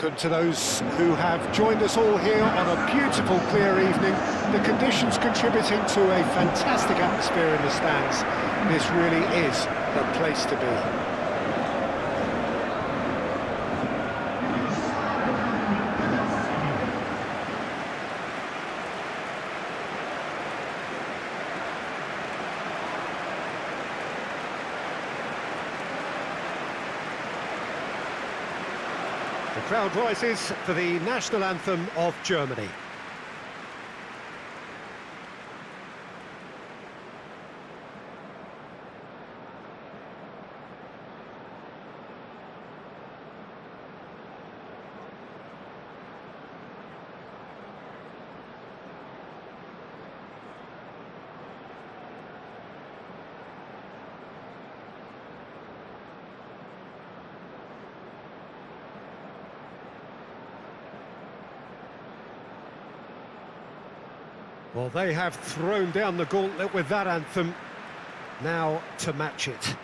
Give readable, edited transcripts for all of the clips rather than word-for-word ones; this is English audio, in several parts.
welcome to those who have joined us all here on a beautiful, clear evening. The conditions contributing to a fantastic atmosphere in the stands. This really is the place to be. The crowd rises for the national anthem of Germany. Well, they have thrown down the gauntlet with that anthem. Now to match it.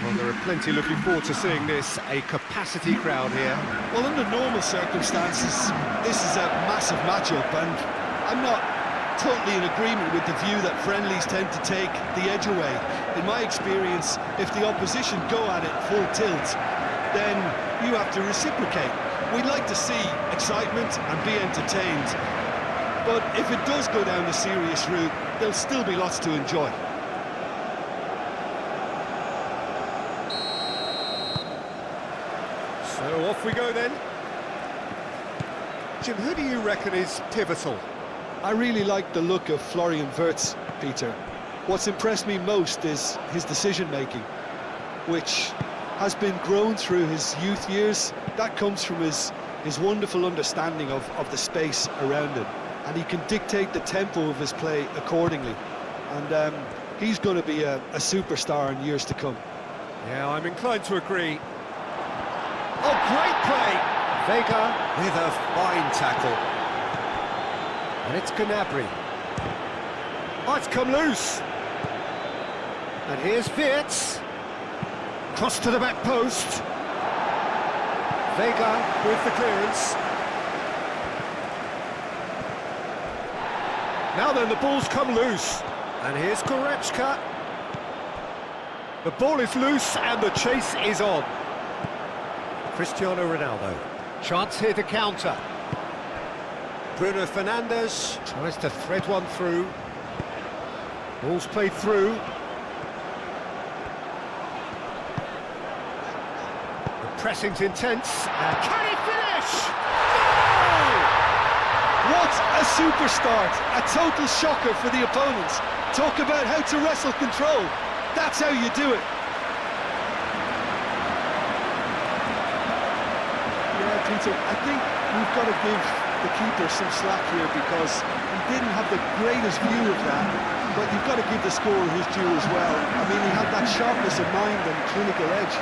Well, there are plenty looking forward to seeing this, a capacity crowd here. Well, under normal circumstances, this is a massive matchup, and I'm not totally in agreement with the view that friendlies tend to take the edge away. In my experience, if the opposition go at it full tilt, then you have to reciprocate. We'd like to see excitement and be entertained, but if it does go down the serious route, there'll still be lots to enjoy. So off we go then. Jim, who do you reckon is pivotal? I really like the look of Florian Wirtz, Peter. What's impressed me most is his decision-making, which has been grown through his youth years. That comes from his wonderful understanding of the space around him, and he can dictate the tempo of his play accordingly. And he's going to be a superstar in years to come. Yeah, I'm inclined to agree. Oh, great play! Vega with a fine tackle. And it's Gnabry. Oh, it's come loose. And here's Wirtz. Cross to the back post. Vega with the clearance. Now then, the ball's come loose. And here's Goretzka. The ball is loose and the chase is on. Cristiano Ronaldo. Chance here to counter. Bruno Fernandes tries to thread one through. Ball's played through. The pressing's intense. And can he finish? Goal! What a super start! A total shocker for the opponents. Talk about how to wrestle control. That's how you do it. Peter, I think we've got to give the keeper some slack here because he didn't have the greatest view of that, but you've got to give the scorer his due as well. I mean, he had that sharpness of mind and clinical edge.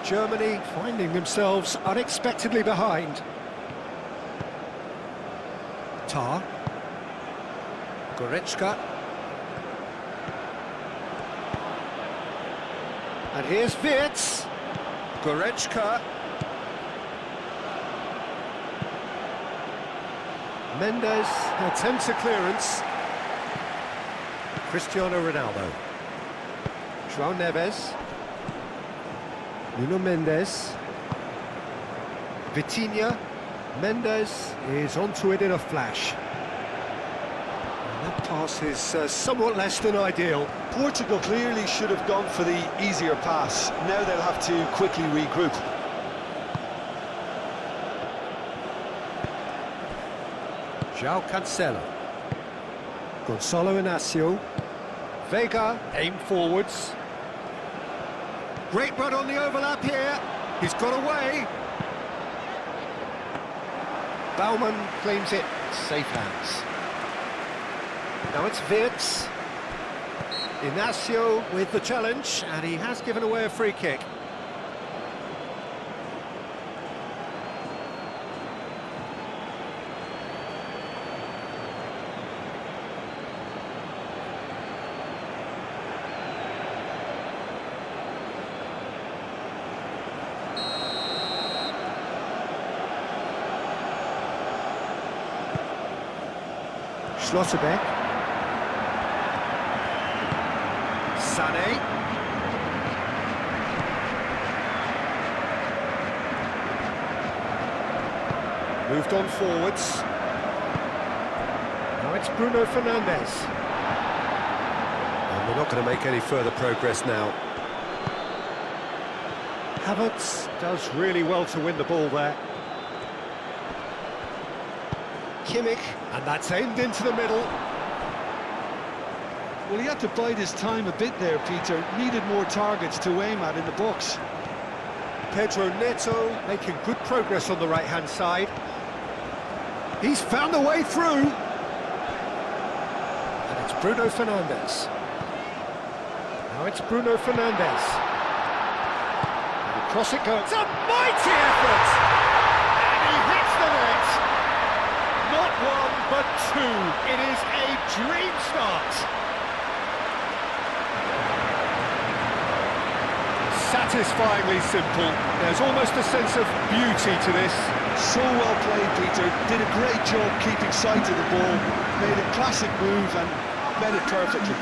Germany finding themselves unexpectedly behind. Tar. Goretzka. And here's Wirtz. Goretzka. Mendes attempts a clearance. Cristiano Ronaldo. João Neves. Nuno Mendes. Vitinha. Mendes is onto it in a flash. And that pass is somewhat less than ideal. Portugal clearly should have gone for the easier pass. Now they'll have to quickly regroup. João Cancelo. Gonçalo Inácio. Vega, aim forwards. Great run on the overlap here. He's got away. Baumann claims it. Safe hands. Now it's Wirtz. Inácio with the challenge, and he has given away a free kick. Schlotterbeck. Sané. Moved on forwards. Now it's Bruno Fernandes. And we're not going to make any further progress now. Havertz does really well to win the ball there. Kimmich, and that's aimed into the middle. Well, he had to bide his time a bit there, Peter. Needed more targets to aim at in the box. Pedro Neto making good progress on the right-hand side. He's found a way through. And it's Bruno Fernandes. Now it's Bruno Fernandes. And across it goes. It's a mighty effort! And he hits the net. Not one, but two. It is a dream start. Satisfyingly simple. There's almost a sense of beauty to this. So well played, Peter. Did a great job keeping sight of the ball. Made a classic move and met it perfectly.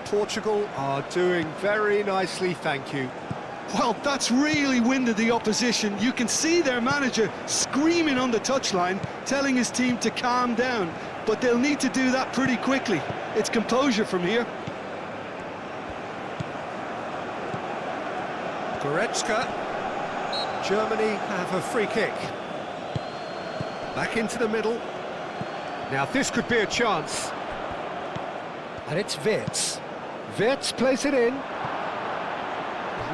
Portugal are doing very nicely, thank you. Well, that's really winded the opposition. You can see their manager screaming on the touchline, telling his team to calm down. But they'll need to do that pretty quickly. It's composure from here. Goretzka. Germany have a free kick. Back into the middle. Now this could be a chance. And it's Wirtz. Wirtz plays it in.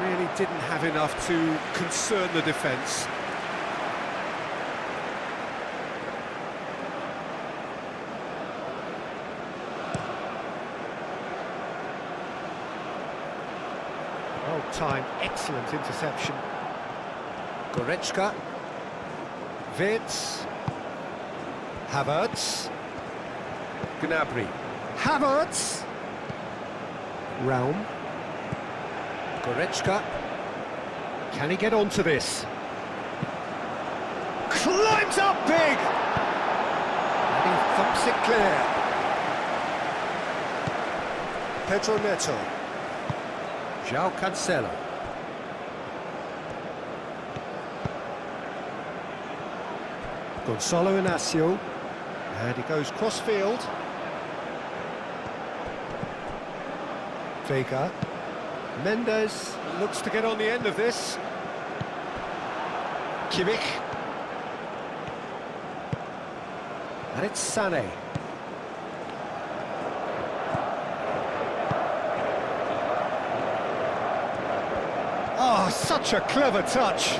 Really didn't have enough to concern the defence. Well-timed, excellent interception. Goretzka. Wirtz. Havertz. Gnabry. Havertz. Raum. Goretzka. Can he get onto this? Climbs up big! And he thumps it clear. Pedro Neto. João Cancelo. Gonçalo Inácio. And he goes cross-field. Vega. Mendes looks to get on the end of this. Kimmich. And it's Sané. Oh, such a clever touch.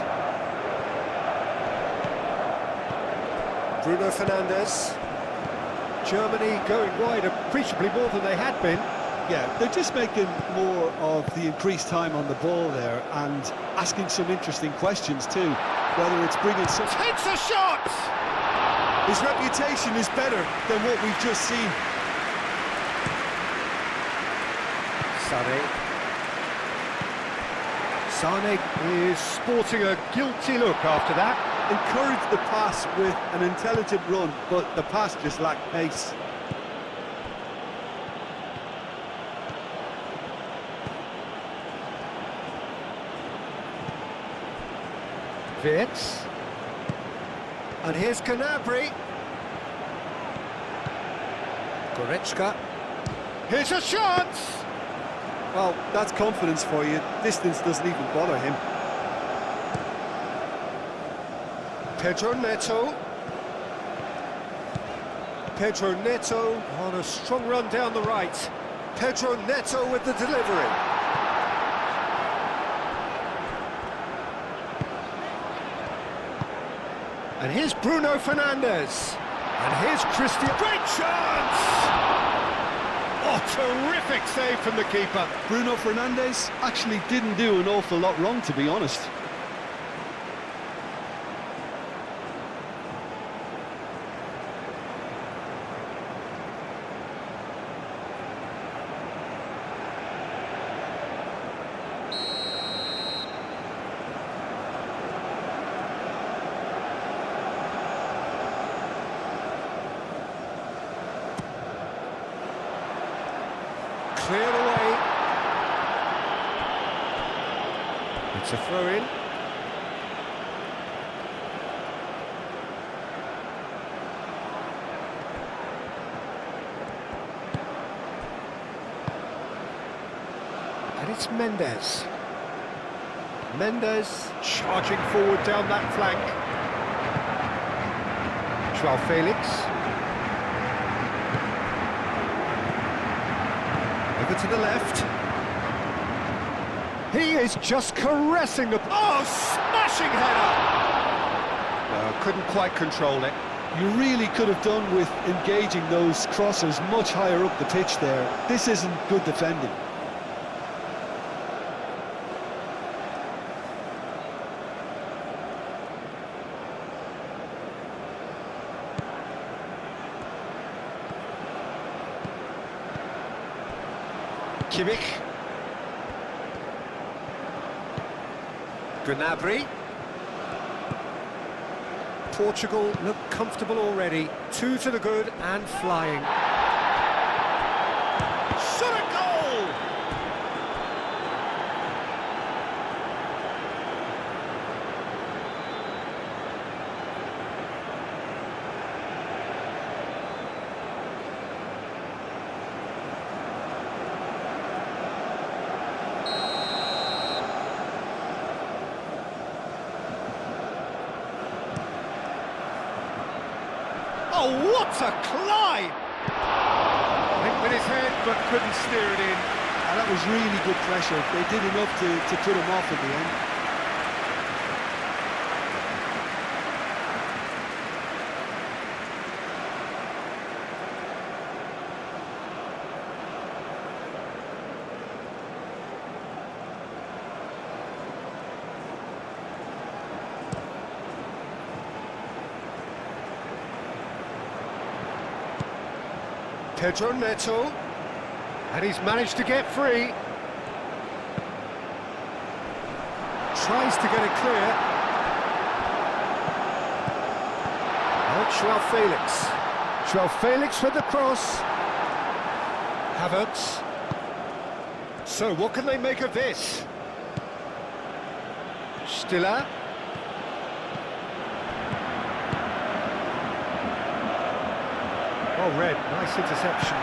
Bruno Fernandes. Germany going wide appreciably more than they had been. Yeah, they're just making more of the increased time on the ball there and asking some interesting questions too. Whether it's bringing some... Takes a shot! His reputation is better than what we've just seen. Sane is sporting a guilty look after that. Encouraged the pass with an intelligent run, but the pass just lacked pace. Wirtz. And here's Gnabry. Goretzka. Here's a chance! Well, that's confidence for you. Distance doesn't even bother him. Pedro Neto. Pedro Neto on a strong run down the right. Pedro Neto with the delivery. And here's Bruno Fernandes. And here's Christian. Great chance! Oh, terrific save from the keeper. Bruno Fernandes actually didn't do an awful lot wrong, to be honest. Cleared away. It's a throw-in. And it's Mendes. Mendes charging forward down that flank. Joao Felix. Over to the left. He is just caressing the... Oh, smashing header! Couldn't quite control it. You really could have done with engaging those crossers much higher up the pitch there. This isn't good defending. Kimmich. Gnabry. Portugal look comfortable already. 2 to the good and flying. Shot a goal! Oh, what a climb! Hit with his head, but couldn't steer it in. And that was really good pressure. They did enough to put him off in the end. Pedro Neto, and he's managed to get free. Tries to get it clear. Oh, Joao Felix. Joao Felix with the cross. Havertz. So, what can they make of this? Stiller. Well read, nice interception.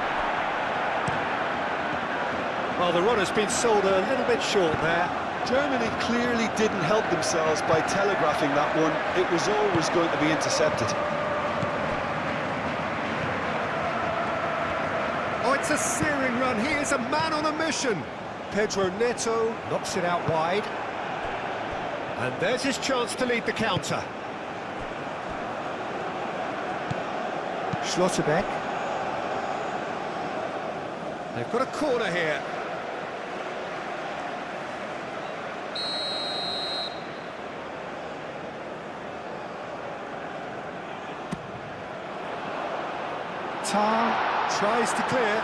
Well, the runner's been sold a little bit short there. Germany clearly didn't help themselves by telegraphing that one. It was always going to be intercepted. Oh, it's a searing run. He is a man on a mission. Pedro Neto knocks it out wide. And there's his chance to lead the counter. Schlotterbeck. They've got a corner here. Tar tries to clear.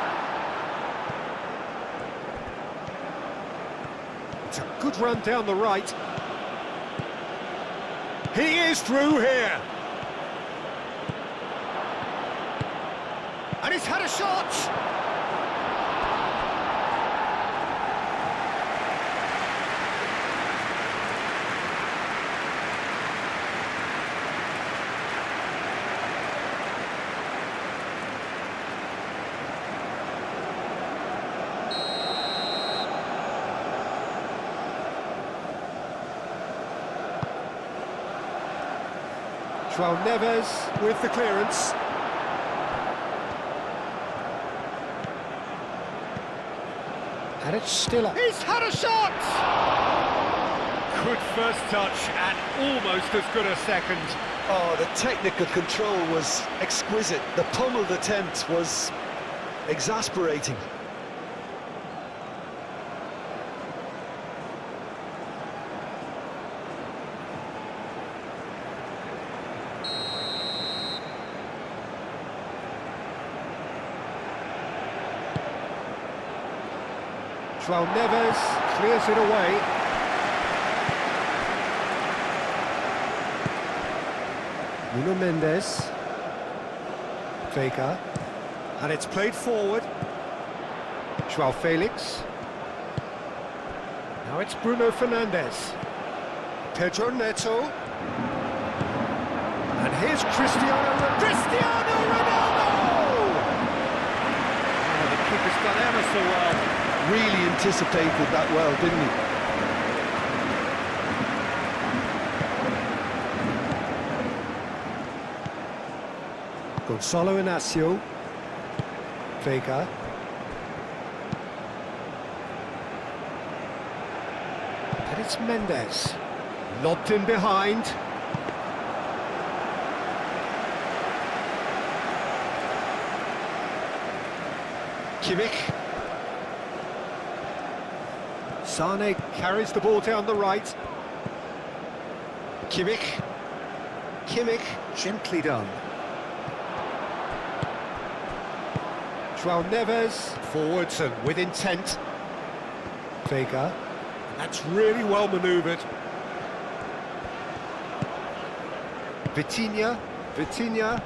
It's a good run down the right. He is through here. And he's had a shot. João Neves with the clearance. And it's Stiller. He's had a shot! Good first touch and almost as good a second. Oh, the technical control was exquisite. The pummeled attempt was exasperating. João Neves clears it away. Nuno Mendes. Vega. And it's played forward. João Felix. Now it's Bruno Fernandes. Pedro Neto. And here's Cristiano Ronaldo! Oh, the keeper's done ever so well. Really anticipated that well, didn't he? Gonzalo Inacio. Vega. And it's Mendes. Lobbed in behind. Kimmich. Sane carries the ball down the right. Kimmich. Gently done. João Neves, forwards and with intent. Vega. That's really well manoeuvred. Vitinha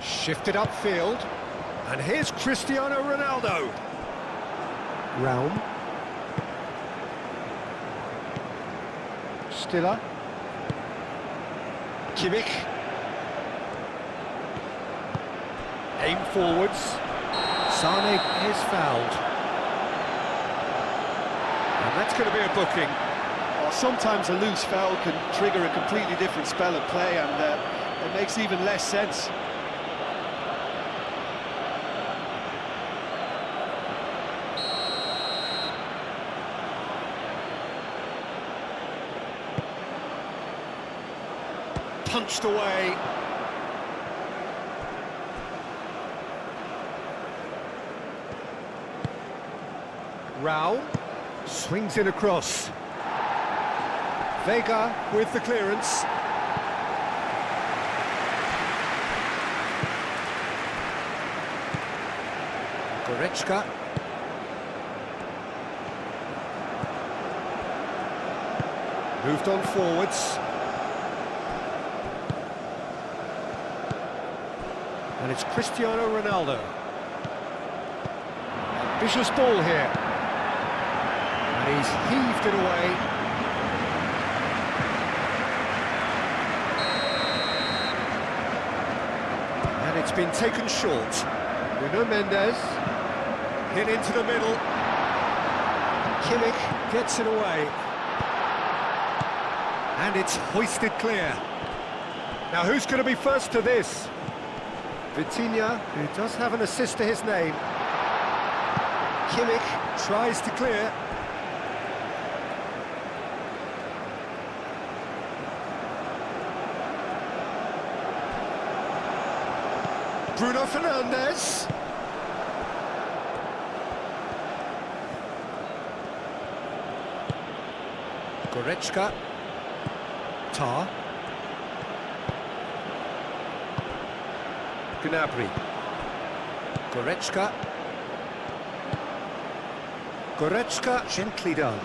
shifted upfield. And here's Cristiano Ronaldo. Raum. Stiller. Kimmich. Aim forwards. Sane is fouled. And that's going to be a booking. Oh, sometimes a loose foul can trigger a completely different spell of play, and it makes even less sense. Punched away. Raul swings in across. Vega with the clearance. Goretzka. Moved on forwards. And it's Cristiano Ronaldo. Vicious ball here. And he's heaved it away. And it's been taken short. Nuno Mendes. Hit into the middle. Kimmich gets it away. And it's hoisted clear. Now who's going to be first to this? Vitinha, who does have an assist to his name. Kimmich tries to clear. Bruno Fernandes. Goretzka. Tar. Gnabry. Goretzka. Goretzka, gently done.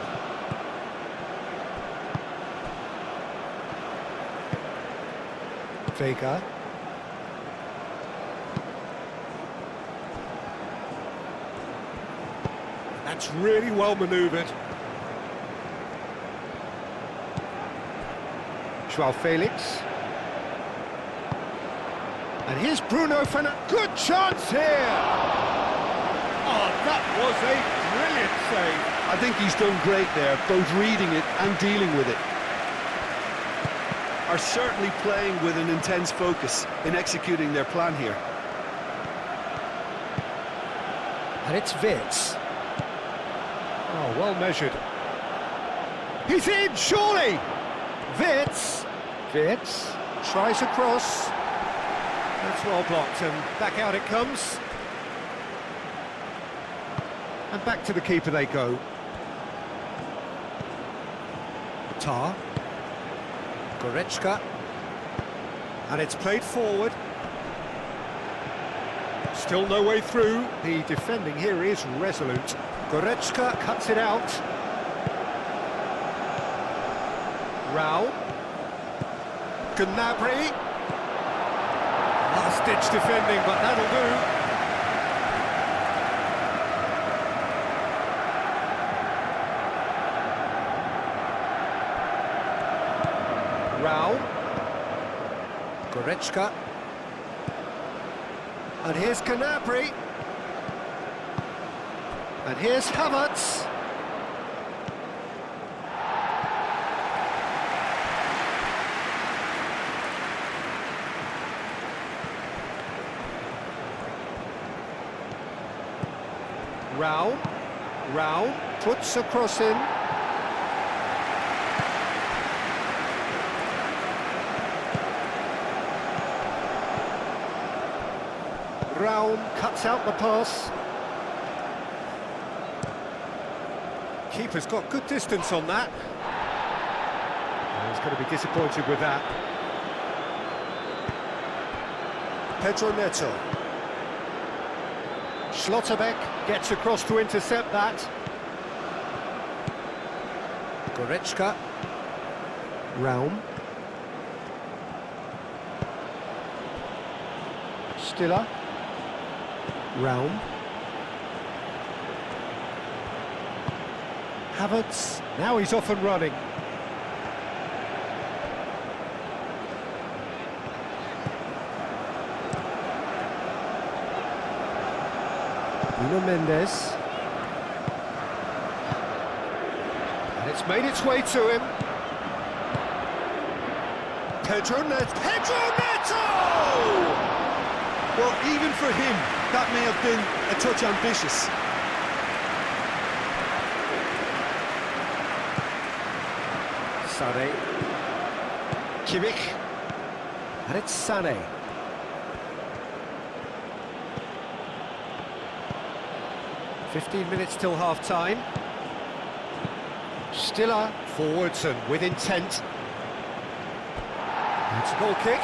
Vega. That's really well manoeuvred. Joao Felix. And here's Bruno Fernandes. Good chance here! Oh, that was a brilliant save. I think he's done great there, both reading it and dealing with it. Are certainly playing with an intense focus in executing their plan here. And it's Wirtz. Oh, well measured. He's in, surely! Wirtz. Wirtz tries a cross. That's well blocked, and back out it comes. And back to the keeper they go. Tar. Goretzka. And it's played forward. Still no way through. The defending here is resolute. Goretzka cuts it out. Rao. Gnabry. Last-ditch defending, but that'll do. Rao. Goretzka. And here's Gnabry. And here's Havertz. Rao puts a cross in. Rao cuts out the pass. Keeper's got good distance on that. He's going to be disappointed with that. Pedro Neto. Schlotterbeck gets across to intercept that. Goretzka. Raum. Stiller. Raum. Havertz. Now he's off and running. Nuno Mendes. And it's made its way to him. Pedro Neto. Pedro Neto! Well, even for him, that may have been a touch ambitious. Sané. Kimmich. And it's Sané. "15 minutes till half-time. Stiller forwards and with intent. It's a goal kick.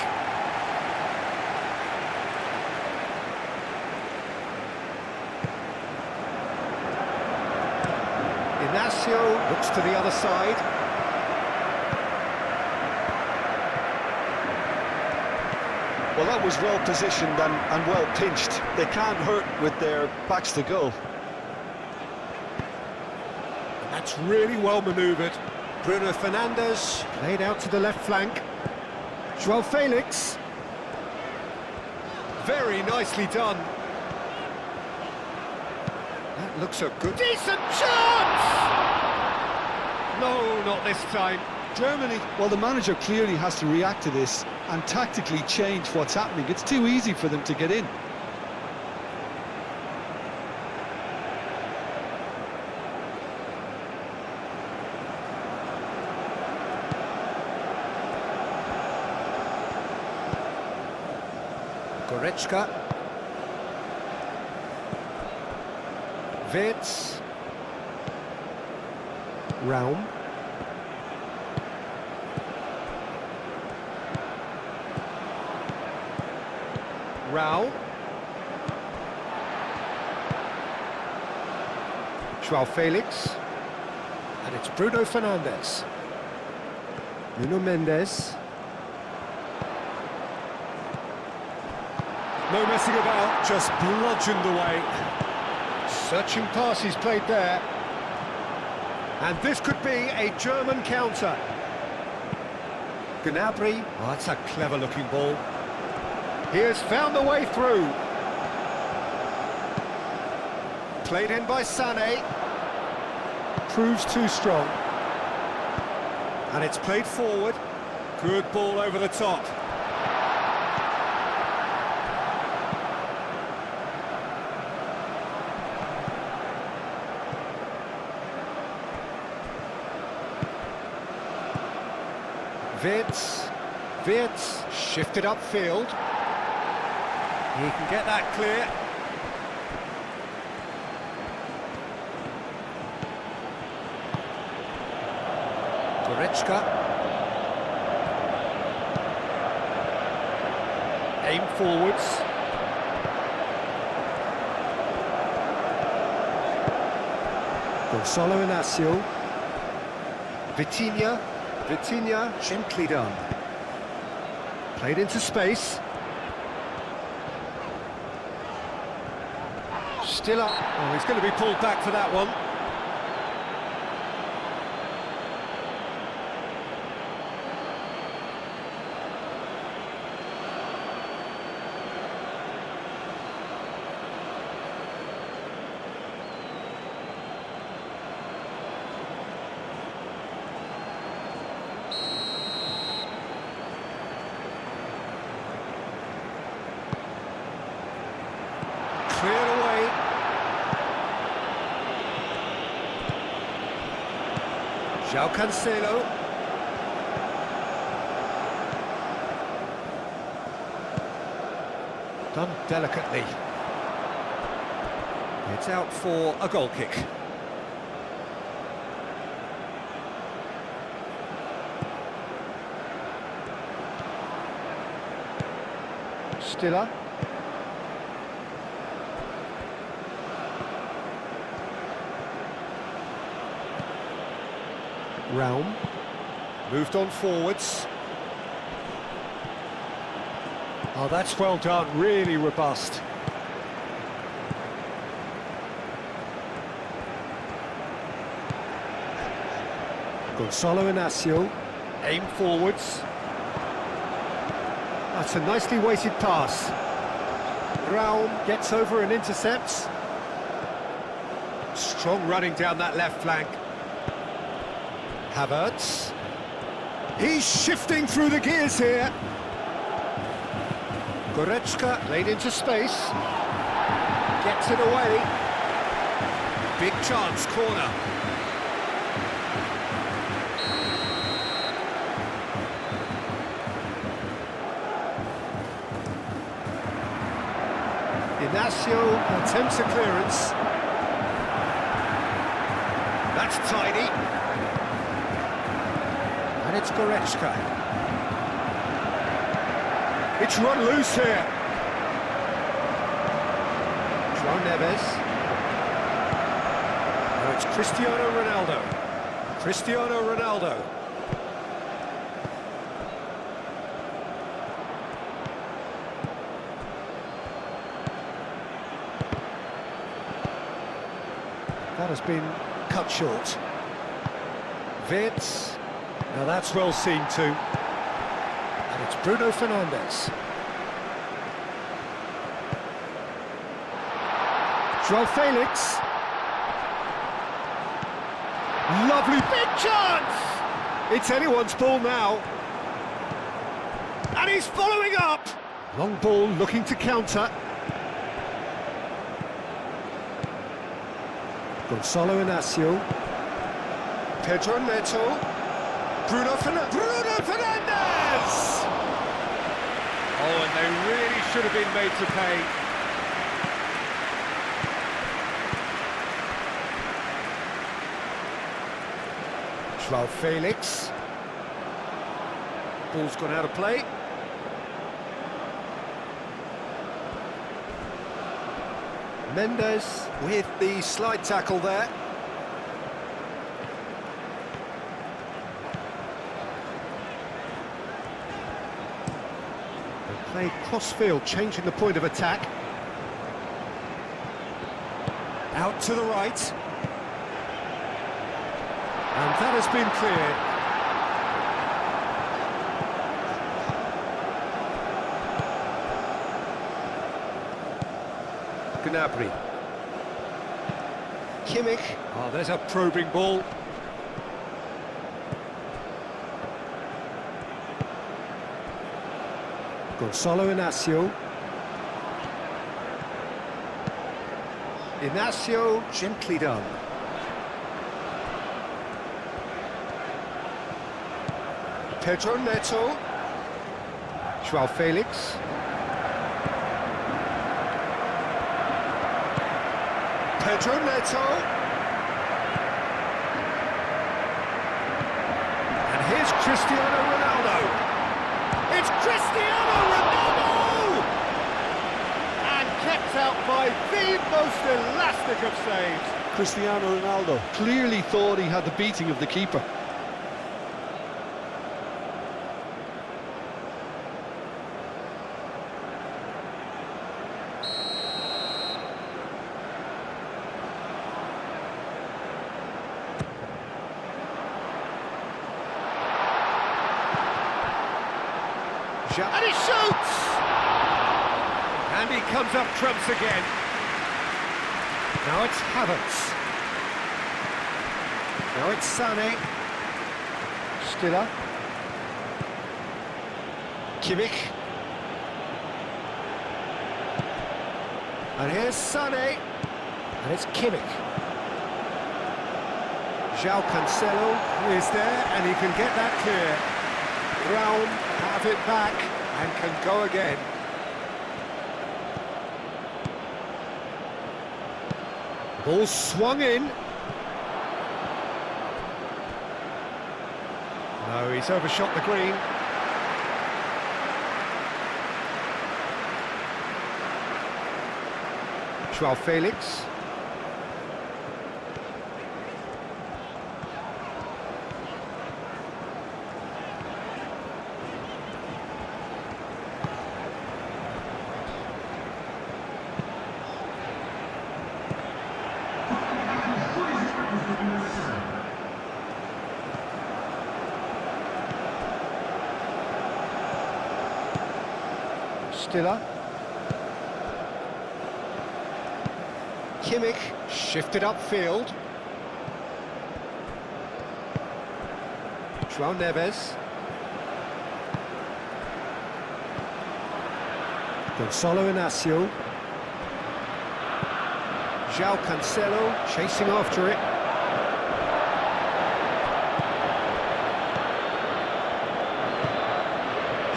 Inacio looks to the other side. Well, that was well positioned and well pinched. They can't hurt with their backs to goal. That's really well manoeuvred. Bruno Fernandes played out to the left flank. Joao Felix. Very nicely done. That looks a good... Decent chance! No, not this time. Germany, well, the manager clearly has to react to this and tactically change what's happening. It's too easy for them to get in. Goretzka. Wirtz. Raum. Raul. Joao Felix. And it's Bruno Fernandes. Nuno Mendes. No messing about, just bludgeoned away. Searching pass he's played there. And this could be a German counter. Gnabry. Oh, that's a clever-looking ball. He has found the way through. Played in by Sané. Proves too strong. And it's played forward. Good ball over the top. Wirtz shifted upfield. He can get that clear. Goretzka. Aim forwards. Gonzalo Inacio. Vitinha, gently done. Played into space. Still up. Oh, he's going to be pulled back for that one. Cleared away. João Cancelo. Done delicately. It's out for a goal kick. Stiller. Raum. Moved on forwards. Oh, that's well done, really robust. Gonzalo Inacio. Aim forwards. That's a nicely weighted pass. Raum gets over and intercepts. Strong running down that left flank. Havertz. He's shifting through the gears here. Goretzka laid into space. Gets it away. Big chance, corner. Inacio attempts a clearance. That's tidy. And it's Goretzka. It's run loose here. João Neves. Now it's Cristiano Ronaldo. Cristiano Ronaldo. That has been cut short. Wirtz. Now that's well seen too. And it's Bruno Fernandes. Joao Felix. Lovely big chance! It's anyone's ball now. And he's following up! Long ball looking to counter. Gonzalo Inacio. Pedro Neto. Bruno Fernandes! Oh, and they really should have been made to pay. Joao Felix. Ball's gone out of play. Mendes with the slide tackle there. They played cross-field, changing the point of attack. Out to the right. And that has been cleared. Gnabry. Kimmich. Oh, there's a probing ball. Gonzalo Inacio. Inacio, gently done. Pedro Neto. Joao Felix. Pedro Neto. And here's Cristiano Ronaldo. It's Cristiano Ronaldo! And kept out by the most elastic of saves. Cristiano Ronaldo clearly thought he had the beating of the keeper. And he shoots! And he comes up trumps again. Now it's Havertz. Now it's Sané. Stiller. Kimmich. And here's Sané. And it's Kimmich. João Cancelo is there, and he can get that clear. Brown have it back and can go again. Ball swung in. No, he's overshot the green. Joao Felix. Stiller. Kimmich shifted upfield. João Neves. Gonzalo Inacio. João Cancelo chasing after it.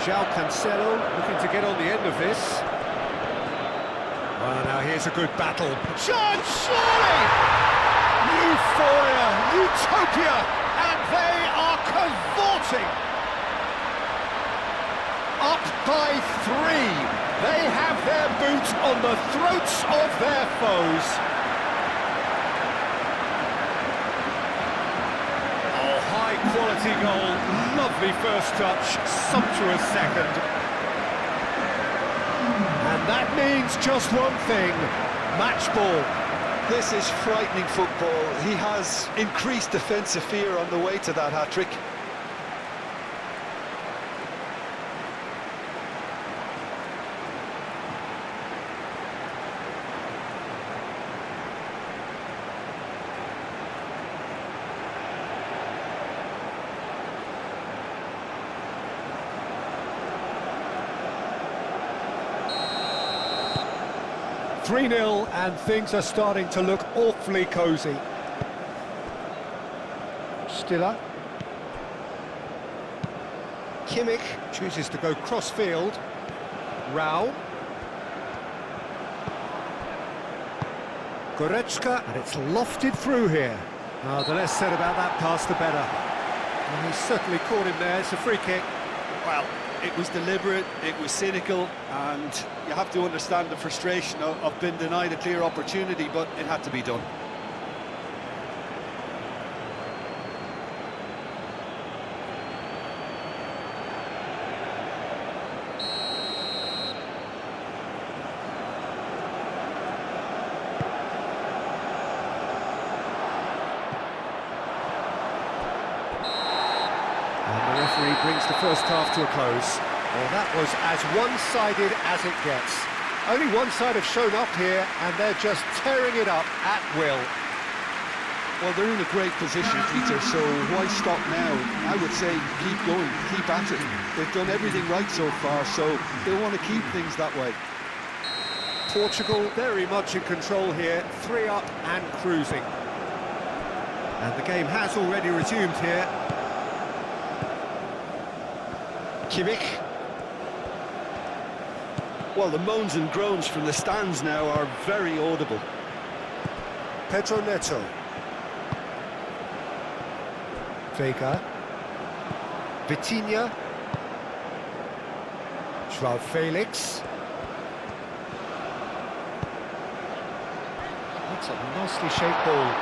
João Cancelo looking to get on the end of this. Well, now here's a good battle. Chance, surely! Euphoria, utopia, and they are cavorting. Up by 3. They have their boot on the throats of their foes. Oh, high-quality goal. Lovely first touch, sumptuous second. And that means just one thing, match ball. This is frightening football. He has increased defensive fear on the way to that hat-trick. (3-0) and things are starting to look awfully cosy. Stiller. Kimmich chooses to go cross-field. Rao. Goretzka, and it's lofted through here. Oh, the less said about that pass, the better. And he's certainly caught him there. It's a free kick. Well, It was deliberate, it was cynical, and you have to understand the frustration of being denied a clear opportunity, but it had to be done. And the referee brings the first half to a close. Well, that was as one-sided as it gets. Only one side have shown up here, and they're just tearing it up at will. Well, they're in a great position, Peter, so why stop now? I would say keep going, keep at it. They've done everything right so far, so they want to keep things that way. Portugal very much in control here, 3 up and cruising. And the game has already resumed here. Kimmich. Well, the moans and groans from the stands now are very audible. Pedro Neto. Vega. Vitinha. João Felix. That's a nicely shaped ball.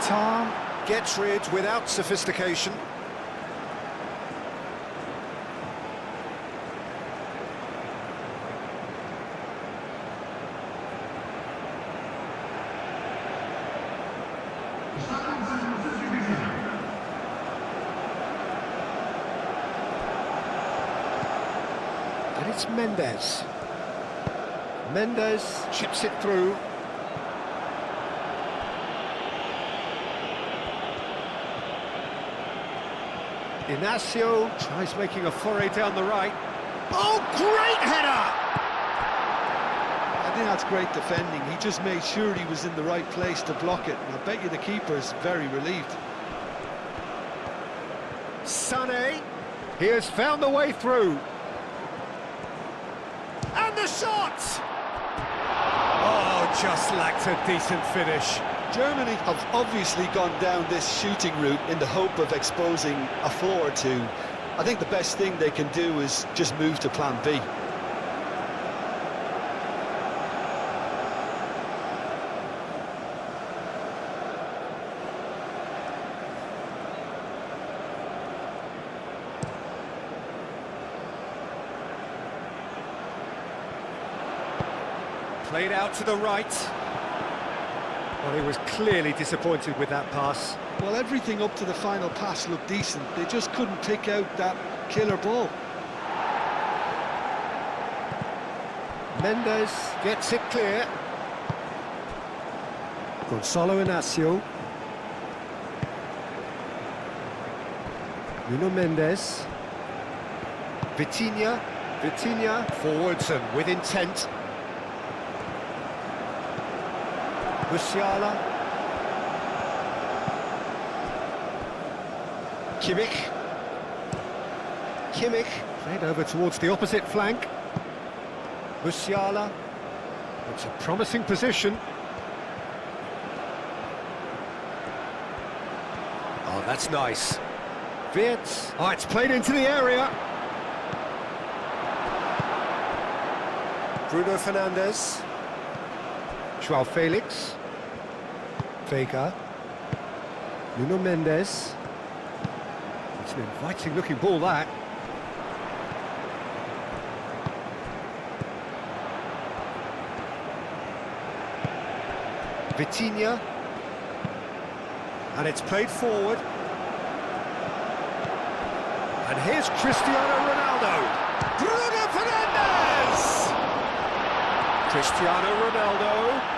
Tom gets rid without sophistication. And it's Mendes. Mendes chips it through. Inacio tries making a foray down the right. Oh, great header! I think that's great defending. He just made sure he was in the right place to block it, and I bet you the keeper's very relieved. Sané, he has found the way through. And the shot! Oh, just lacked a decent finish. Germany have obviously gone down this shooting route in the hope of exposing a flaw or two. I think the best thing they can do is just move to plan B. Played out to the right. Well, he was clearly disappointed with that pass. Well, everything up to the final pass looked decent. They just couldn't pick out that killer ball. Mendes gets it clear. Gonzalo Inacio. Nuno Mendes. Vitinha. Vitinha forwards and with intent. Musiala. Kimmich. Kimmich played over towards the opposite flank. Musiala. It's a promising position. Oh, that's nice. Wirtz. Oh, it's played into the area. Bruno Fernandes. João Felix. Vega. Nuno Mendes. It's an inviting looking ball, that. Vitinha. And it's played forward. And here's Cristiano Ronaldo. Bruno Fernandes! Cristiano Ronaldo.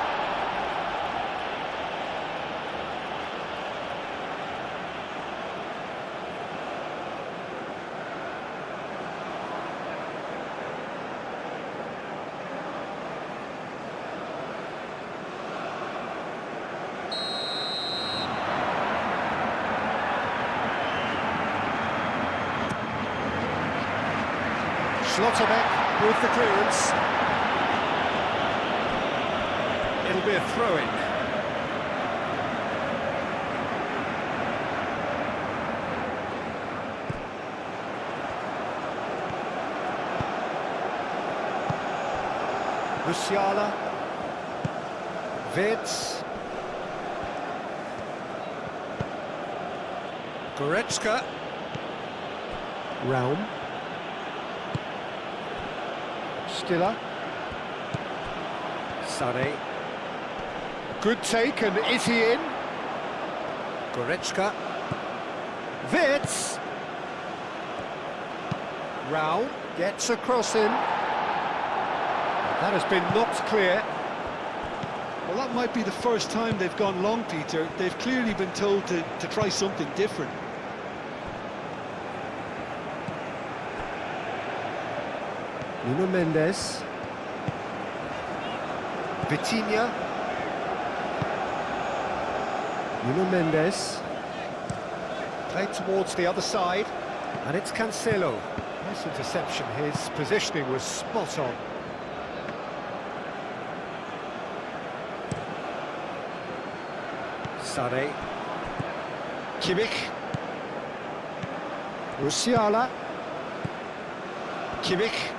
Schlotterbeck with the clearance. It'll be a throw-in. Musiala. Vids. Goretzka. Realm. Stiller. Sané. Good take, and is he in? Goretzka. Vids. Raul gets a cross in. That has been knocked clear. Well, that might be the first time they've gone long, Peter. They've clearly been told to try something different. Nuno Mendes. Vitinha. Nuno Mendes. Played towards the other side. And it's Cancelo. Nice interception. His positioning was spot on. Sané. Kimmich. Musiala. Kimmich.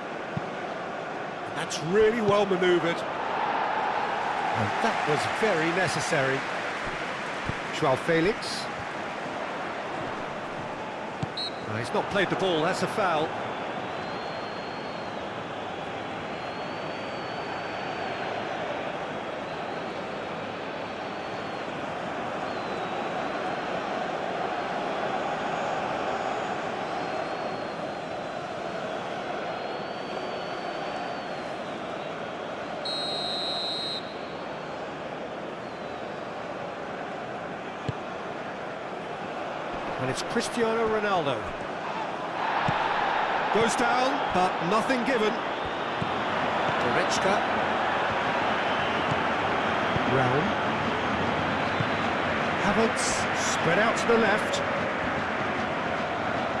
That's really well manoeuvred. And that was very necessary. João Felix. No, he's not played the ball, that's a foul. And it's Cristiano Ronaldo. Goes down, but nothing given. Goretzka. Realm. Havertz, spread out to the left.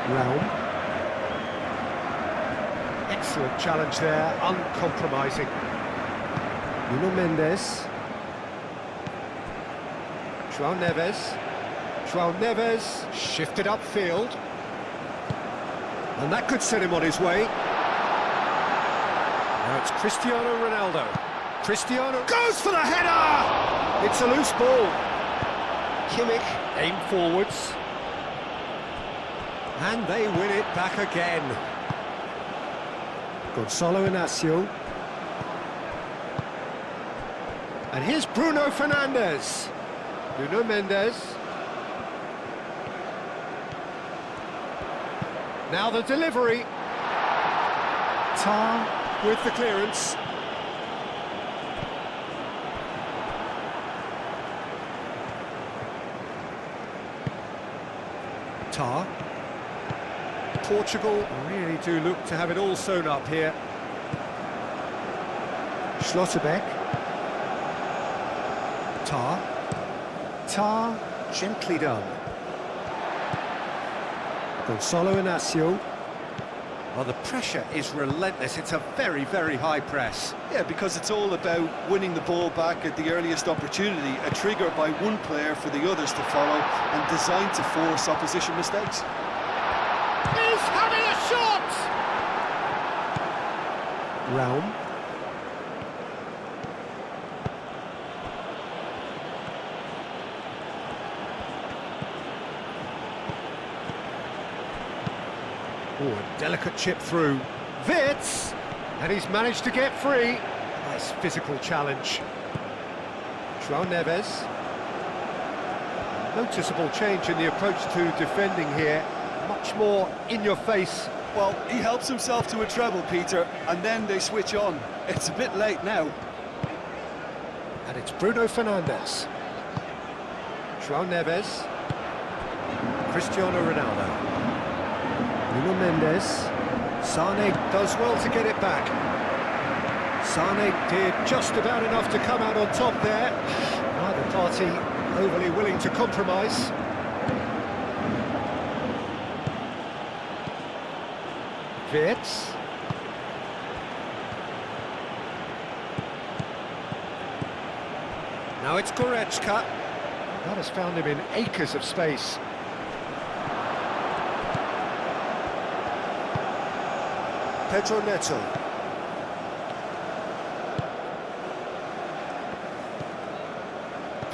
Realm. Excellent challenge there, uncompromising. Nuno Mendes. João Neves. João Neves shifted upfield. And that could set him on his way. Now it's Cristiano Ronaldo. Cristiano goes for the header! It's a loose ball. Kimmich aimed forwards. And they win it back again. Gonzalo Inacio. And here's Bruno Fernandes. Nuno Mendes. Now the delivery. Tar with the clearance. Tar. Portugal really do look to have it all sewn up here. Schlotterbeck. Tar. Tar, gently done. Gonzalo Inacio. Well, the pressure is relentless. It's a very, very high press. Yeah, because it's all about winning the ball back at the earliest opportunity, a trigger by one player for the others to follow, and designed to force opposition mistakes. He's having a shot! Realm. Oh, a delicate chip through. Vitz! And he's managed to get free. Nice physical challenge. João Neves. Noticeable change in the approach to defending here. Much more in your face. Well, he helps himself to a treble, Peter, and then they switch on. It's a bit late now. And it's Bruno Fernandes. João Neves. Cristiano Ronaldo. Nuno Mendes. Sané does well to get it back. Sané did just about enough to come out on top there. Neither party overly willing to compromise. Vitz. Now it's Goretzka. That has found him in acres of space. Pedro Neto.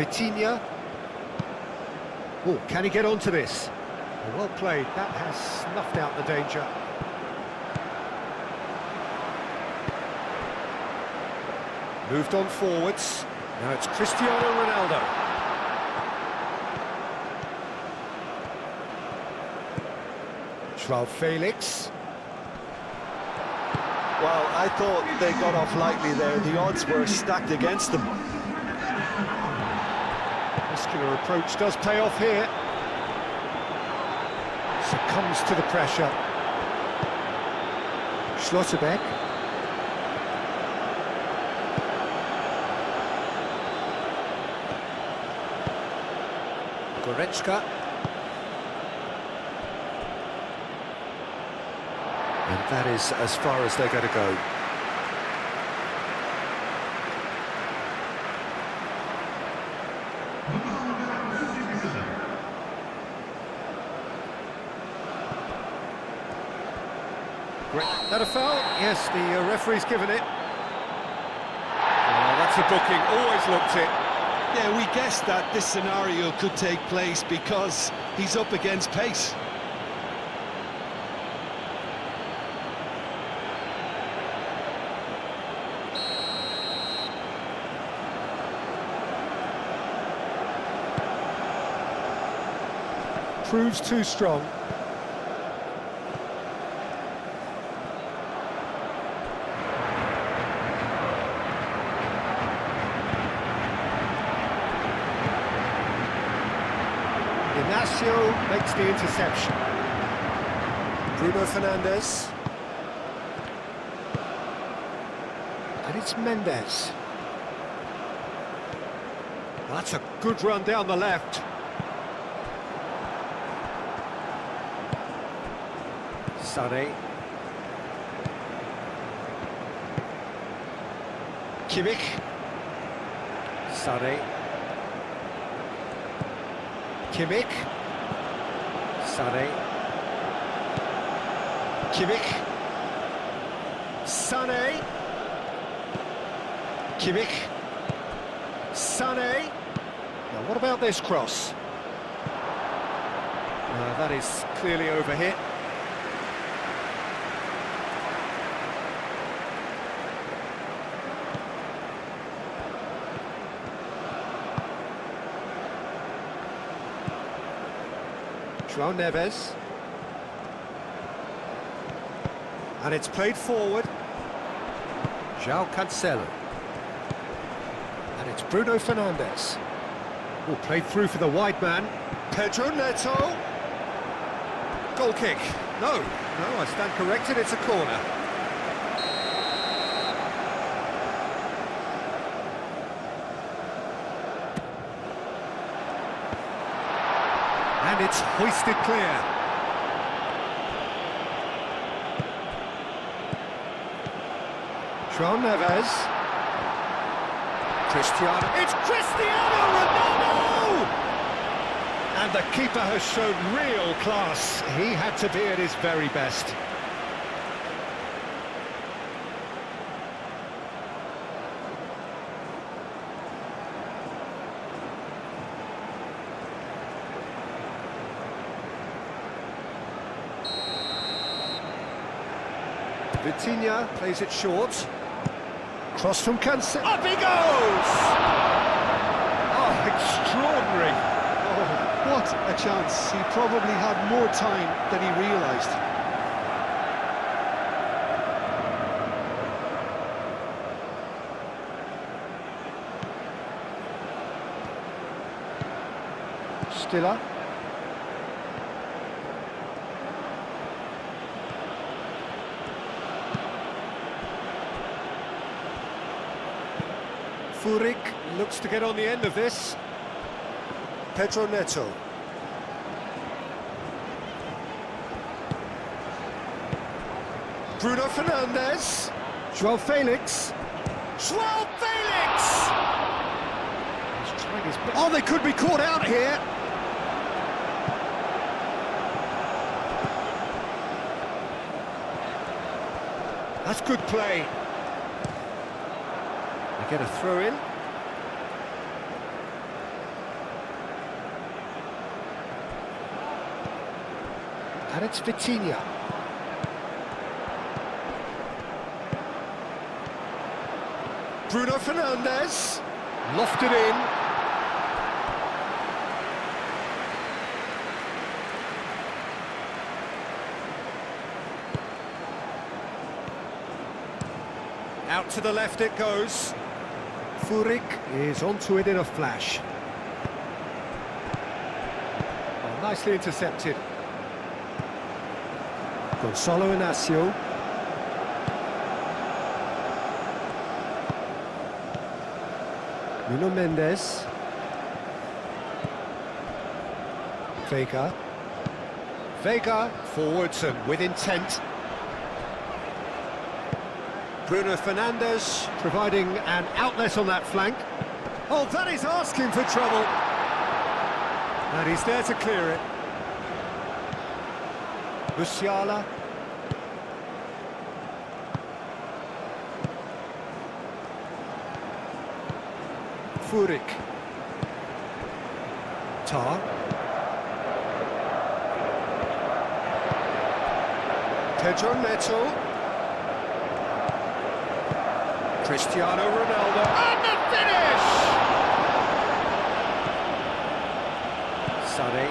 Vitinha. Oh, can he get onto this? Well played, that has snuffed out the danger. Moved on forwards. Now it's Cristiano Ronaldo. João Felix. Well, I thought they got off lightly there. The odds were stacked against them. Muscular approach does pay off here. Succumbs to the pressure. Schlotterbeck. Goretzka. And that is as far as they're going to go. That a foul? Yes, the referee's given it. Oh, that's a booking, always looked it. Yeah, we guessed that this scenario could take place because he's up against pace. Proves too strong. Ignacio makes the interception. Bruno Fernandes. And it's Mendes. Well, that's a good run down the left. Sané. Kimmich. Sané. Kimmich. Sané. Kimmich. Sané. Kimmich. Sané. Now what about this cross? That is clearly overhit. João Neves. And it's played forward. João Cancelo. And it's Bruno Fernandes. Oh, played through for the wide man. Pedro Neto. Goal kick. No, I stand corrected, it's a corner. And it's hoisted clear. João Neves. Cristiano. It's Cristiano Ronaldo! And the keeper has shown real class. He had to be at his very best. Vitinha plays it short. Cross from Cancelo. Up he goes! Oh, extraordinary. Oh, what a chance. He probably had more time than he realised. Stiller. Furyk looks to get on the end of this. Pedro Neto. Bruno Fernandes. João Felix. João Felix! He's trying his best. Oh, they could be caught out here. That's good play. They get a throw in. And it's Vitinha. Bruno Fernandes. Lofted in. Out to the left it goes. Furyk is onto it in a flash. Oh, nicely intercepted. Gonçalo Inácio. Nuno Mendes. Vega. Vega forwards and with intent. Bruno Fernandes providing an outlet on that flank. Oh, that is asking for trouble. And he's there to clear it. Musiala. Furyk. Tar. Pedro Neto. Cristiano Ronaldo. And the finish! Sané.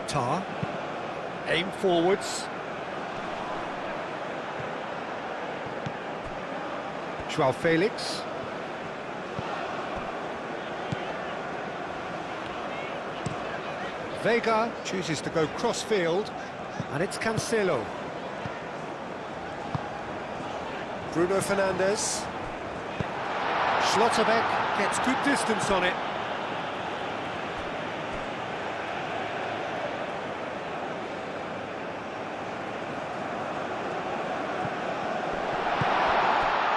Tar. Aim forwards. João Felix. Vega chooses to go cross-field, and it's Cancelo. Bruno Fernandes. Schlotterbeck gets good distance on it.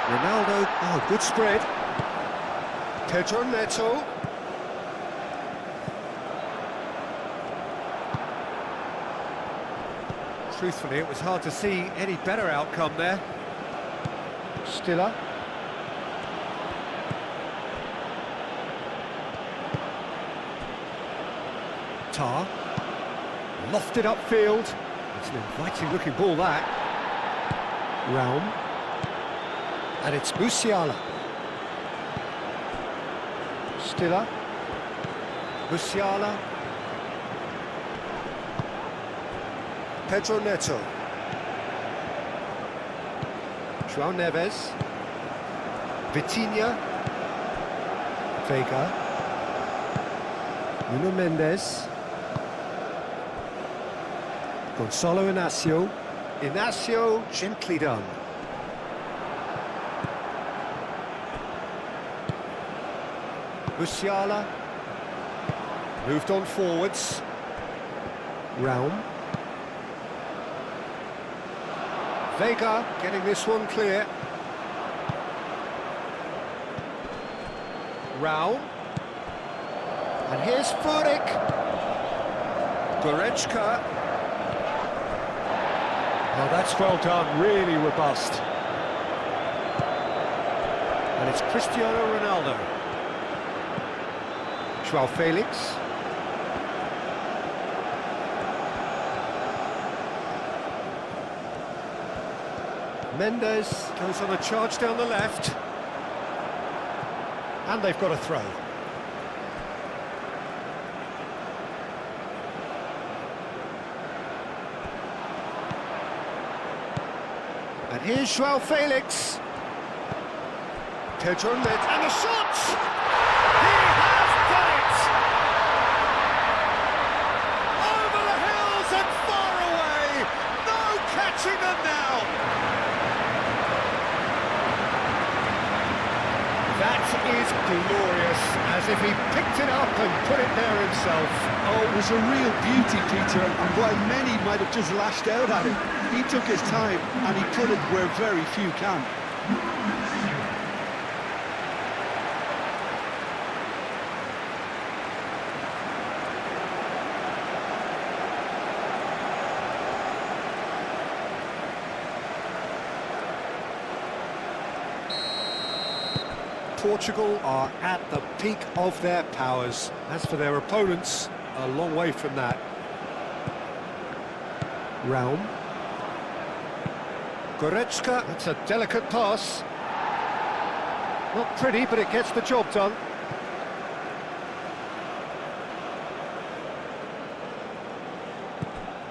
Ronaldo, oh, good spread. Pedro Neto. Truthfully, it was hard to see any better outcome there. Stiller. Tar. Lofted upfield. It's an inviting looking ball, that. Raum. And it's Musiala. Stiller. Musiala. Pedro Neto. João Neves. Vitinha. Vega. Nuno Mendes. Gonçalo Inácio. Inácio, gently done. Musiala. Moved on forwards. Raum. Vega getting this one clear. Raum. And here's Furyk. Goretzka. Oh, that's well done, really robust. And it's Cristiano Ronaldo. João Felix. Mendes goes on a charge down the left. And they've got a throw. And here's João Felix. Pedro Neto. And the shot! He has done it! Over the hills and far away! No catching them now! That is glorious, as if he picked it up and put it there himself. Oh, it was a real beauty, Peter, and while many might have just lashed out at him, he took his time and he put it where very few can. Portugal are at the peak of their powers. As for their opponents, a long way from that. Raum. Goretzka, that's a delicate pass. Not pretty, but it gets the job done.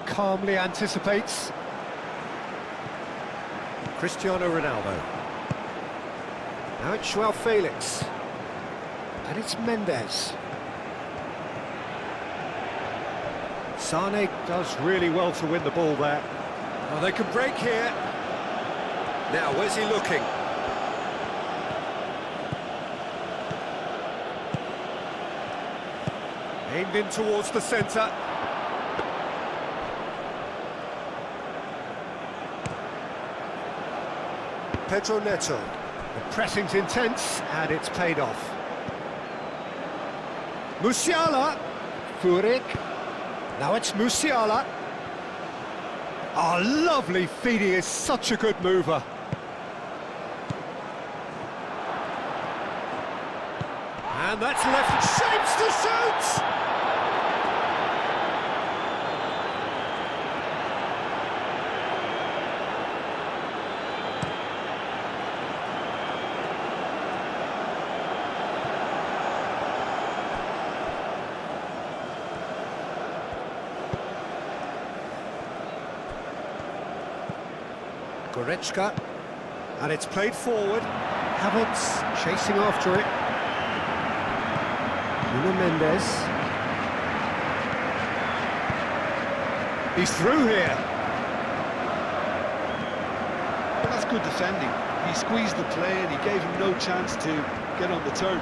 Calmly anticipates. Cristiano Ronaldo. Now it's Joao Felix. And it's Mendes. Sane does really well to win the ball there. Oh, they can break here. Now, where's he looking? Aimed in towards the centre. Pedro Neto. The pressing's intense, and it's paid off. Musiala. Furyk. Now it's Musiala. Oh, lovely feed, he is such a good mover. And that's left, shapes to shoot! Goretzka, and it's played forward. Havertz chasing after it. Mendes. He's through here. That's good defending. He squeezed the play and he gave him no chance to get on the turn.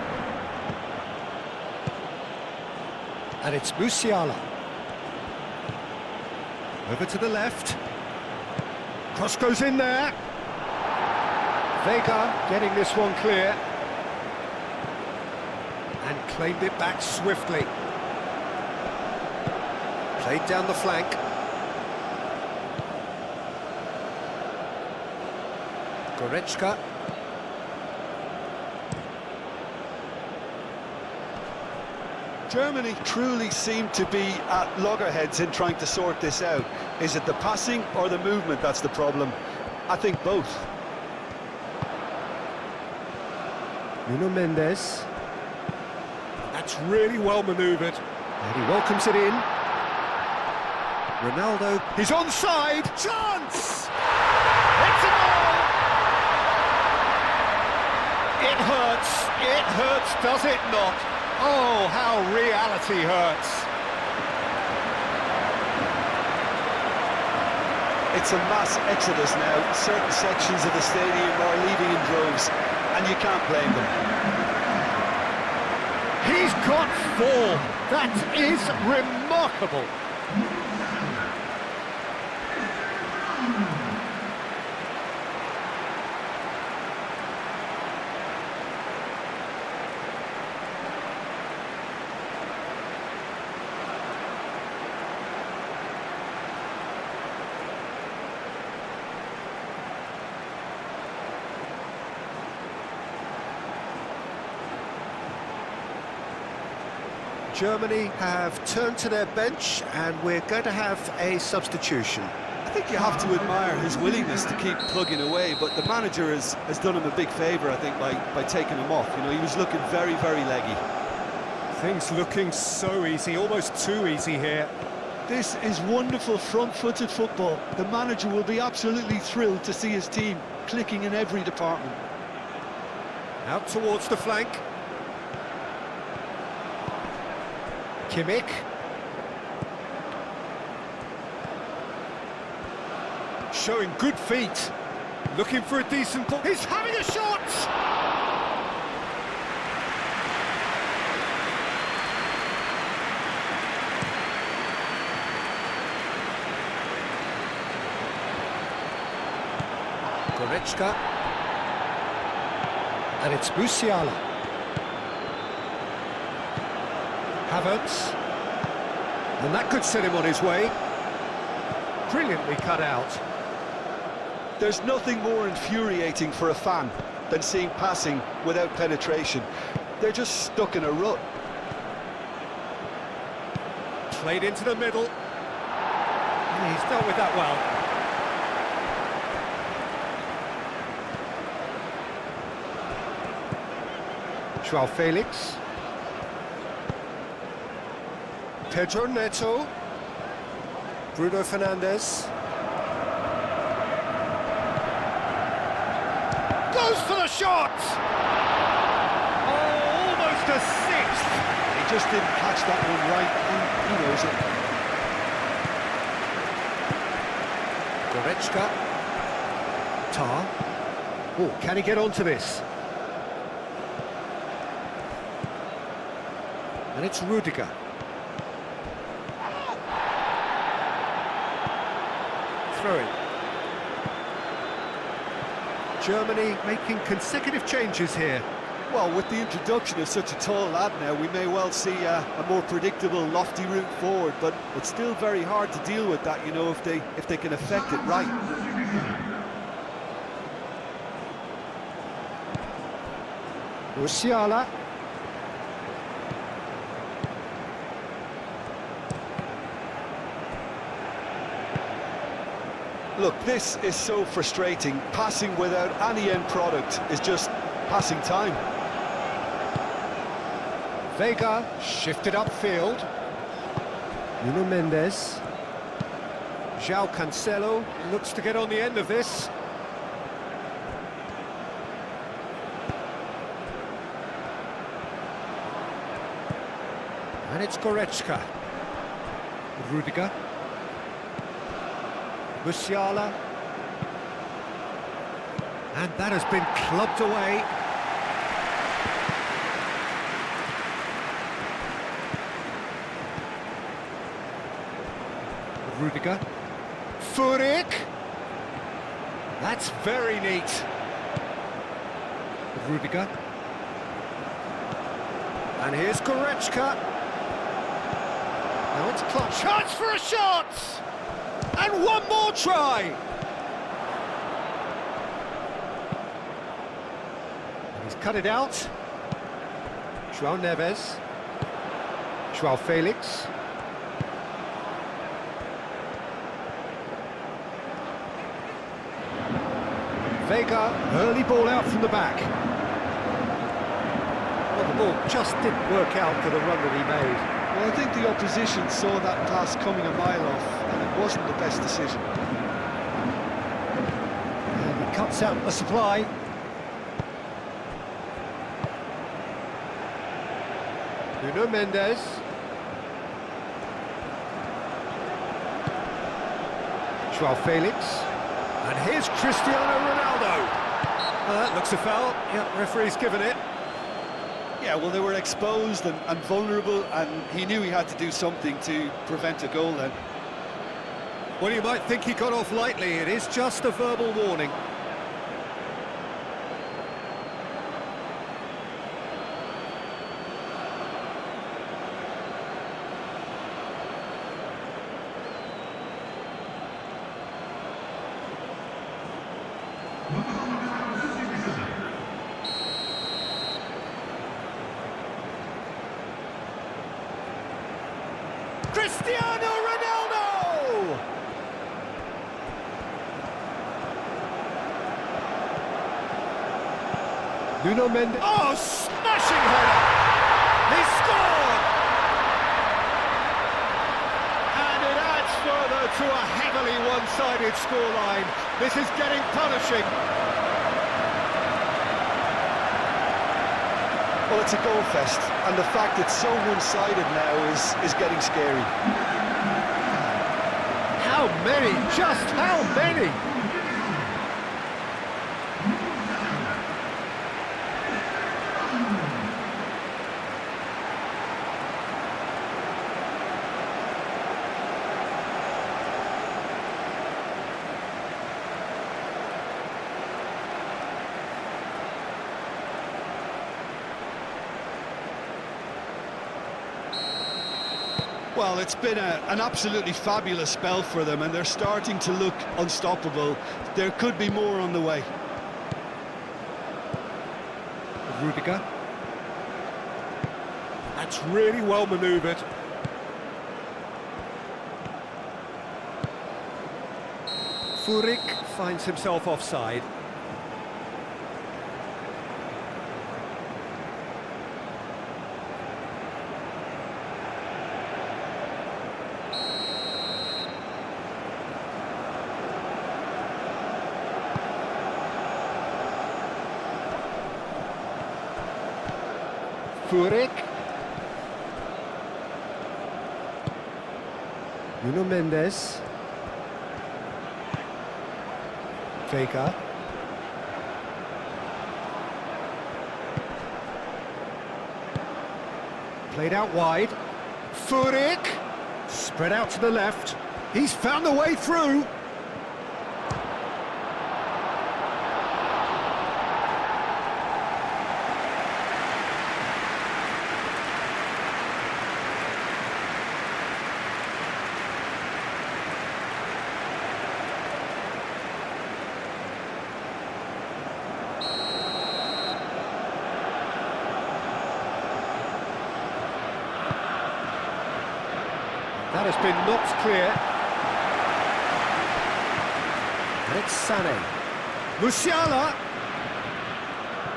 And it's Musiala. Over to the left. Cross goes in there. Vega getting this one clear. And claimed it back swiftly. Played down the flank. Goretzka. Germany truly seem to be at loggerheads in trying to sort this out. Is it the passing or the movement that's the problem? I think both. Mendes. That's really well manoeuvred. And he welcomes it in. Ronaldo, he's onside! Chance! It's a goal! It hurts, does it not? Oh, how reality hurts. It's a mass exodus now. Certain sections of the stadium are leaving in droves, and you can't blame them. He's got form. That is remarkable. Germany have turned to their bench, and we're going to have a substitution. I think you have to admire his willingness to keep plugging away, but the manager has done him a big favour, I think, by taking him off. You know, he was looking very, very leggy. Things looking so easy, almost too easy here. This is wonderful front-footed football. The manager will be absolutely thrilled to see his team clicking in every department. Out towards the flank. Kimmich. Showing good feet. Looking for a decent ball. He's having a shot! Goretzka. And it's Musiala. Havertz, and that could set him on his way. Brilliantly cut out. There's nothing more infuriating for a fan than seeing passing without penetration. They're just stuck in a rut. Played into the middle. He's dealt with that well. João Felix. Pedro Neto. Bruno Fernandes. Goes for the shot! Oh, almost a sixth! He just didn't catch that one right, and he knows it. Goretzka. Tar. Oh, can he get onto this? And it's Rudiger. Throw it. Germany making consecutive changes here. Well, with the introduction of such a tall lad now, we may well see a more predictable, lofty route forward, but it's still very hard to deal with that, you know, if they can affect it right. Musiala. Look, this is so frustrating. Passing without any end product is just passing time. Vega shifted upfield. Nuno Mendes. João Cancelo looks to get on the end of this. And it's Goretzka. Rudiger. Musiala. And that has been clubbed away. Rudiger. Furyk. That's very neat. Rudiger. And here's Goretzka. Now it's clutch. Chance for a shot! And one more try! And he's cut it out. João Neves. João Felix. Vega, early ball out from the back. Well, the ball just didn't work out for the run that he made. Well, I think the opposition saw that pass coming a mile off, and it wasn't the best decision. And he cuts out the supply. Nuno Mendes. João Felix. And here's Cristiano Ronaldo. That looks a foul. Yeah, referee's given it. Yeah, well, they were exposed and vulnerable, and he knew he had to do something to prevent a goal then. Well, you might think he got off lightly. It is just a verbal warning. Cristiano Ronaldo! Nuno Mendes. Oh, smashing header! He scored! And it adds further to a heavily one-sided scoreline. This is getting punishing. Well, it's a goal fest, and the fact it's so one-sided now is getting scary. How many? Just how many? Well, it's been an absolutely fabulous spell for them, and they're starting to look unstoppable. There could be more on the way. Rudiger. That's really well manoeuvred. Furyk finds himself offside. Furyk. Nuno Mendes. Vega. Played out wide. Furyk. Spread out to the left. He's found the way through. That has been knocked clear. And it's Sané. Musiala!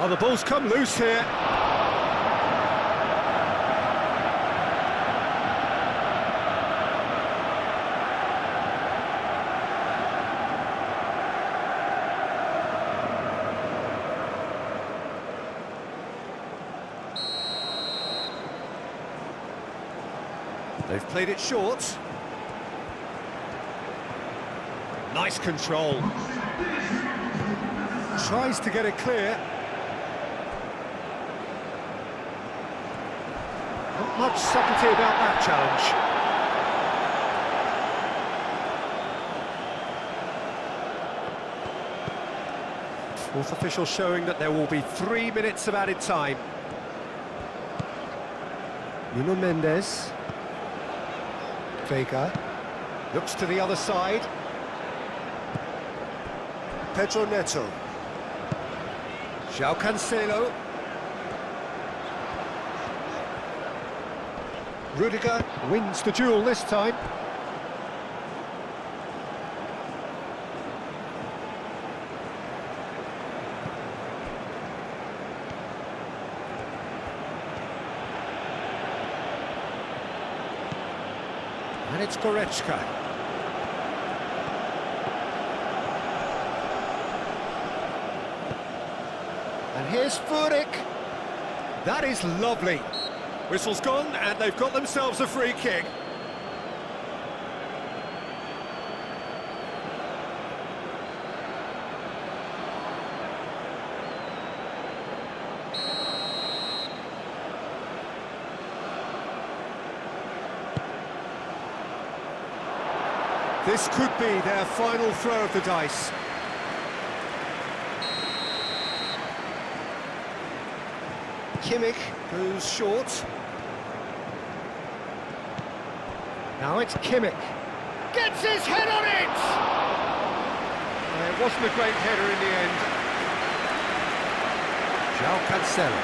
Oh, the ball's come loose here. They've played it short. Nice control. Tries to get it clear. Not much subtlety about that challenge. Fourth official showing that there will be 3 minutes of added time. Nuno Mendes. Vega looks to the other side. Pedro Neto. João Cancelo. Rudiger wins the duel this time. And it's Goretzka. And here's Furyk. That is lovely. Whistle's gone, and they've got themselves a free kick. This could be their final throw of the dice. Kimmich goes short. Now it's Kimmich. Gets his head on it! It wasn't a great header in the end. João Cancelo.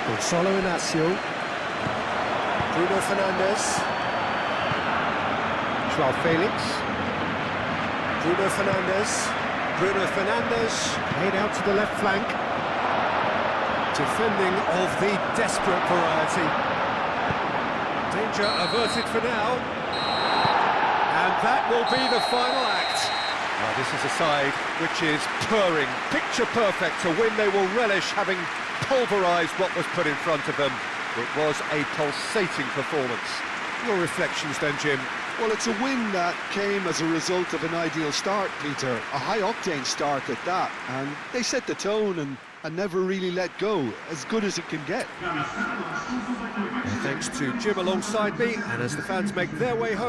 Gonzalo Inacio. Bruno Fernandes. João Felix. Bruno Fernandes. Bruno Fernandes played out to the left flank. Defending of the desperate variety. Danger averted for now. And that will be the final act. Now this is a side which is purring, picture perfect. To win they will relish having pulverised what was put in front of them. It was a pulsating performance. Your reflections then, Jim? Well, it's a win that came as a result of an ideal start, Peter. A high-octane start at that. And they set the tone and never really let go. As good as it can get. Thanks to Jim alongside me, and as the fans make their way home.